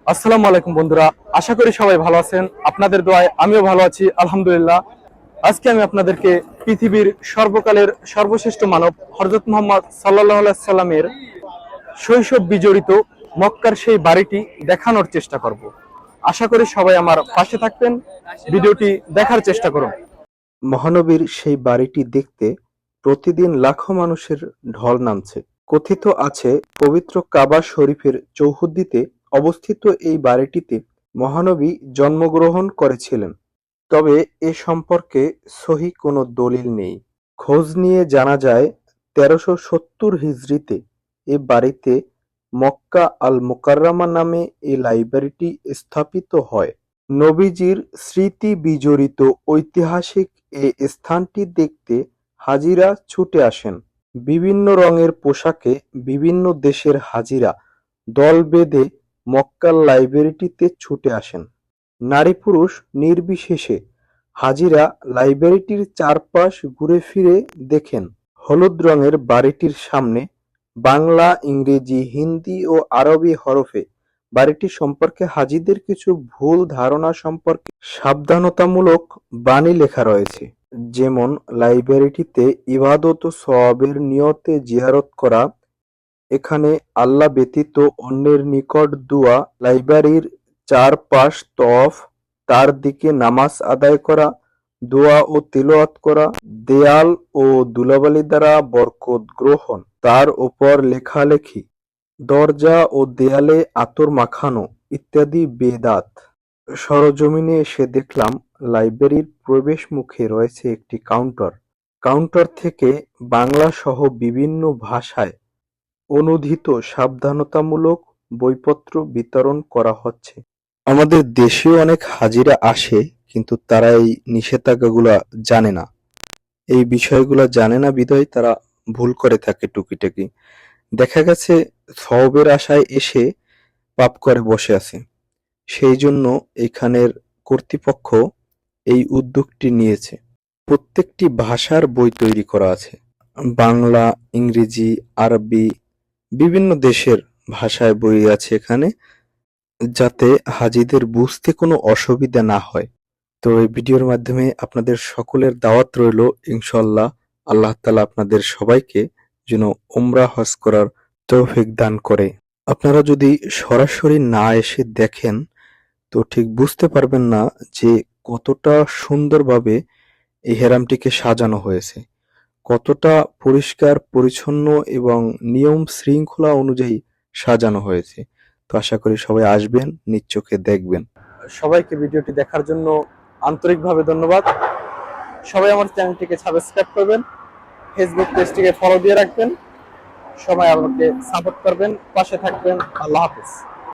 আসসালামু আলাইকুম বন্ধুরা, আশা করি সবাই ভালো আছেন। আপনাদের দোয়ায় আমিও ভালো আছি, আলহামদুলিল্লাহ। আজকে আমি আপনাদেরকে পৃথিবীর সর্বকালের সর্বশ্রেষ্ঠ মানব হযরত মুহাম্মদ সাল্লাল্লাহু আলাইহি সাল্লামের শৈশব বিজড়িত মক্কার সেই বাড়িটি দেখানোর চেষ্টা করব। আশা করি সবাই আমার পাশে থাকবেন, ভিডিওটি দেখার চেষ্টা করুন। মহানবীর সেই বাড়িটি দেখতে প্রতিদিন লাখো মানুষের ঢল নামছে। কথিত আছে, পবিত্র কাবা শরীফের চৌহদ্দিতে অবস্থিত এই বাড়িটিতে মহানবী জন্মগ্রহণ করেছিলেন। তবে এ সম্পর্কে সহিহ কোনো দলিল নেই। খোঁজ নিয়ে জানা যায় ১৩৭০ হিজরিতে এ বাড়িতে মক্কা আল মুকাররমা নামে এ লাইব্রেরিটি স্থাপিত হয়। নবীজির স্মৃতি বিজড়িত ঐতিহাসিক এ স্থানটি দেখতে হাজিরা ছুটে আসেন। বিভিন্ন রঙের পোশাকে বিভিন্ন দেশের হাজিরা দল বেঁধে মক্কার লাইব্রেরিটিতে ছুটে আসেন। নারী পুরুষ নির্বিশেষে হাজিরা লাইব্রেরিটির চারপাশ ঘুরে ফিরে দেখেন। হলুদ রঙের বাড়িটির সামনে বাংলা, ইংরেজি, হিন্দি ও আরবি হরফে বাড়িটি সম্পর্কে হাজীদের কিছু ভুল ধারণা সম্পর্কে সাবধানতামূলক বাণী লেখা রয়েছে। যেমন, লাইব্রেরিটিতে ইবাদত ও সওয়াবের নিয়তে জিয়ারত করা, এখানে আল্লাহ ব্যতীত অন্যের নিকট দুআ, লাইব্রেরির চারপাশ তওয়াফ, তার দিকে নামাজ আদায় করা, দোয়া ও তিলাওয়াত করা, দেয়াল ও ধূলাবালি দ্বারা বরকত গ্রহণ, তার ওপর লেখালেখি, দরজা ও দেয়ালে আতর মাখানো ইত্যাদি বেদাত। সরজমিনে এসে দেখলাম লাইব্রেরির প্রবেশ মুখে রয়েছে একটি কাউন্টার। কাউন্টার থেকে বাংলা সহ বিভিন্ন ভাষায় অনূদিত সাবধানতামূলক বইপত্র বিতরণ করা হচ্ছে। আমাদের দেশেও অনেক হাজিরা আসে, কিন্তু তারা এই নিষেধাজ্ঞাগুলা জানে না। এই বিষয়গুলা জানে না বিধায় তারা ভুল করে থাকে টুকিটাকি। দেখা গেছে সওয়াবের আশায় এসে পাপ করে বসে আছে। সেই জন্য এখানের কর্তৃপক্ষ এই উদ্যোগটি নিয়েছে। প্রত্যেকটি ভাষার বই তৈরি করা আছে। বাংলা, ইংরেজি, আরবি, বিভিন্ন দেশের ভাষায় বই আছে এখানে, যাতে হাজীদের বুঝতে কোনো অসুবিধা না হয়। তো এই ভিডিওর মাধ্যমে আপনাদের সকলের দাওয়াত রইল, ইনশাআল্লাহ আল্লাহ তাআলা আপনাদের সবাইকে যেন উমরা হজ করার তৌফিক দান করে। আপনারা যদি সরাসরি না এসে দেখেন তো ঠিক বুঝতে পারবেন না যে কতটা সুন্দরভাবে এই হেরামটিকে সাজানো হয়েছে, কতটা পরিষ্কার পরিচ্ছন্ন এবং নিয়ম শৃঙ্খলা অনুযায়ী সাজানো হয়েছে। তো আশা করি সবাই আসবেন, নিজ চোখে দেখবেন। সবাইকে ভিডিওটি দেখার জন্য আন্তরিকভাবে ধন্যবাদ। সবাই আমার চ্যানেলটিকে সাবস্ক্রাইব করবেন, ফেসবুক পেজটিকে ফলো দিয়ে রাখবেন। সবাই আমাকে সাপোর্ট করবেন, পাশে থাকবেন। আল্লাহ হাফেজ।